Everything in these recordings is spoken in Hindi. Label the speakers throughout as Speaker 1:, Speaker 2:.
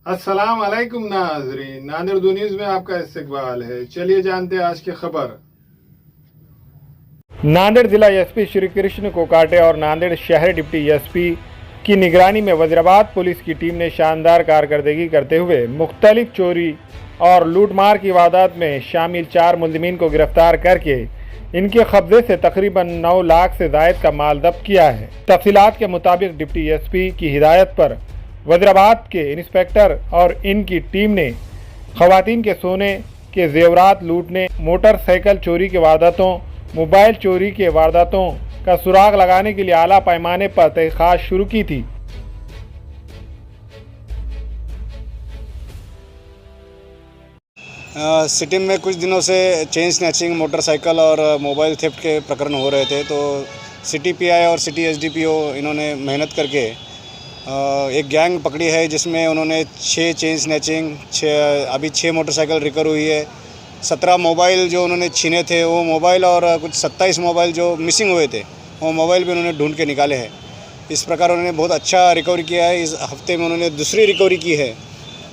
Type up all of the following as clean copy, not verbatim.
Speaker 1: अस्सलाम वालेकुम नाज़रीन, नादिर दो न्यूज़ में आपका इस्तकबाल है। चलिए जानते हैं आज की खबर। नांदेड़ जिला एसपी श्री कृष्ण कोकाटे और नांदेड़ शहर डिप्टी एसपी की निगरानी में वजीराबाद पुलिस की टीम ने शानदार कारकर्दगी करते हुए मुख्तलिफ चोरी और लूटमार की वारदात में शामिल 4 मुलजिमीन को गिरफ्तार करके इनके कब्जे से तकरीबन 9 लाख से जायद का माल जब्त किया है। तफसीलात के मुताबिक डिप्टी एसपी की हिदायत पर वजीराबाद के इंस्पेक्टर और इनकी टीम ने खवातीन के सोने के जेवरात लूटने, मोटरसाइकिल चोरी के वारदातों, मोबाइल चोरी के वारदातों का सुराग लगाने के लिए आला पैमाने पर तहकीकात शुरू की थी।
Speaker 2: सिटी में कुछ दिनों से चेन स्नैचिंग, मोटरसाइकिल और मोबाइल थेफ्ट के प्रकरण हो रहे थे, तो सिटी पीआई और सिटी एसडीपीओ इन्होंने मेहनत करके एक गैंग पकड़ी है, जिसमें उन्होंने 6 चेन स्नैचिंग, अभी 6 मोटरसाइकिल रिकवर हुई है। 17 मोबाइल जो उन्होंने छीने थे वो मोबाइल और कुछ 27 मोबाइल जो मिसिंग हुए थे वो मोबाइल भी उन्होंने ढूंढ के निकाले हैं। इस प्रकार उन्होंने बहुत अच्छा रिकवरी किया है। इस हफ्ते में उन्होंने दूसरी रिकवरी की है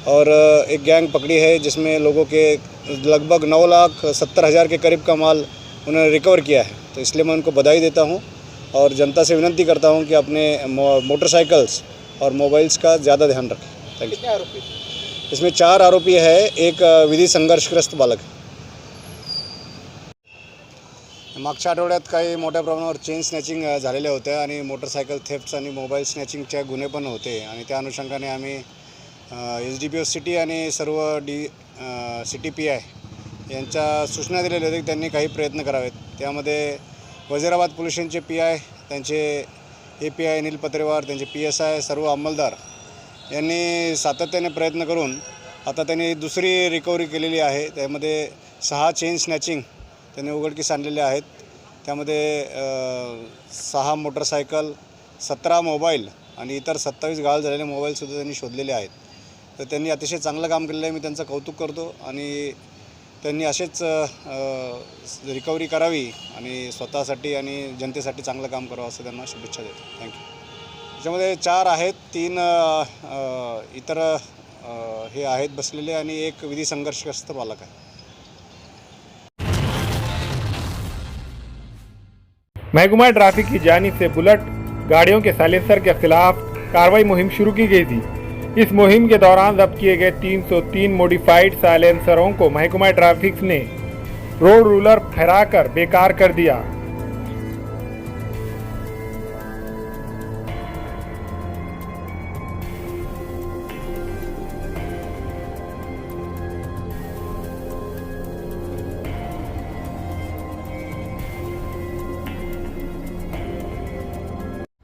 Speaker 2: और एक गैंग पकड़ी है, जिसमें लोगों के लगभग 9,70,000 के करीब का माल उन्होंने रिकवर किया है। तो इसलिए मैं उनको बधाई देता हूँ और जनता से विनती करता हूँ कि अपने मोटरसाइकिल्स और मोबाइल्स का ज़्यादा ध्यान रखें। Thank you.
Speaker 3: कितने आरोपी?
Speaker 2: इसमें 4 आरोपी है, एक विधि संघर्षग्रस्त बालक है। मागच्या आठवड्यात काही मोठ्या प्रमाणावर चेन स्नॅचिंग झालेले होते आणि मोटरसायकल थेफ्ट्स आणि मोबाईल स्नॅचिंगचे गुन्हे पण होते आणि त्या अनुषंगाने आम्ही एसडीपीओ सिटी आणि सर्व सिटी पीआय यांच्या सूचना दिलेल्या होत्या की त्यांनी काही प्रयत्न करावेत। त्यामध्ये वजीराबाद पोलीस स्टेशनचे पीआय, त्यांचे एपीआय अनिल पत्रेवार, त्यांचे पीएसआय, सर्व अंमलदार यांनी सातत्याने प्रयत्न करून आता त्यांनी दुसरी रिकव्हरी केलेली आहे। त्यामध्ये 6 चेन स्नॅचिंग त्यांनी उघडकीस आणलेले आहेत। त्यामध्ये 6 मोटरसायकल, 17 मोबाईल आणि इतर 27 गाळ झालेले मोबाईलसुद्धा त्यांनी शोधलेले आहेत। तर त्यांनी अतिशय चांगलं काम केलेलं आहे, मी त्यांचं कौतुक करतो आणि त्यांनी असेच रिकव्हरी करावी आणि स्वतःसाठी आणि जनतेसाठी चांगलं काम करावं असं त्यांना शुभेच्छा देतो। थँक्यू। त्याच्यामध्ये 4 आहेत, 3 इतर हे आहेत बसलेले आणि एक विधी संघर्षग्रस्त बालक आहे।
Speaker 1: महकमा ट्रैफिक की जानिब से बुलेट गाड़ियों के साइलेंसर के खिलाफ कार्रवाई मुहिम शुरू की गई थी। इस मुहिम के दौरान जब्त किए गए 303 मॉडिफाइड साइलेंसरों को महकमा ट्रैफिक ने रोड रूलर फहराकर बेकार कर दिया।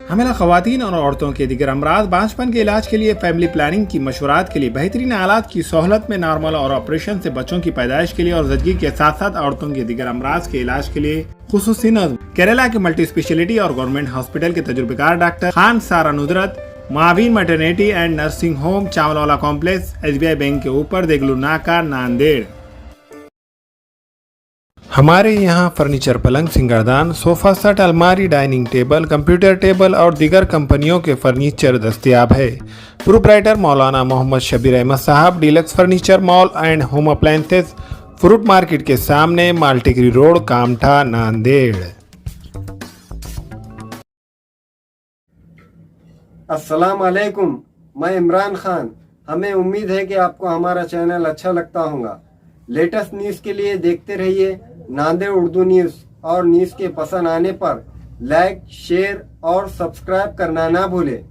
Speaker 4: हमेला खवातीन और औरतों के दिगर अमराज, बांझपन के इलाज के लिए, फैमिली प्लानिंग की मशवरात के लिए, बेहतरीन आलात की सहूलत में, नॉर्मल और ऑपरेशन से बच्चों की पैदाइश के लिए और जदगी के साथ साथ औरतों के दिगर अमराज के इलाज के लिए खुसूसी नज़्म केरला के मल्टी स्पेशलिटी और गवर्नमेंट हॉस्पिटल के तजुर्बेकार doctor Khan Sara Nudrat, Maveen maternity and nursing home, Chawalwala complex, SBI bank के ऊपर, देगलू नाका, नांदेड़। हमारे यहाँ फर्नीचर, पलंग, सिंगारदान, सोफा सेट, अलमारी, डाइनिंग टेबल, कंप्यूटर टेबल और दीगर कंपनियों के फर्नीचर दस्तयाब है। प्रोप्राइटर मौलाना मोहम्मद शबीर अहमद साहब, deluxe furniture mall and home appliances, fruit market के सामने, माल्टीगिरी रोड, कामठा, नांदेड़।
Speaker 3: अस्सलाम वालेकुम, मैं इमरान खान। हमें उम्मीद है कि आपको हमारा चैनल अच्छा लगता होगा। लेटेस्ट न्यूज़ के लिए देखते रहिए नांदेड़ उर्दू न्यूज़ और न्यूज़ के पसंद आने पर लाइक, शेयर और सब्सक्राइब करना ना भूलें।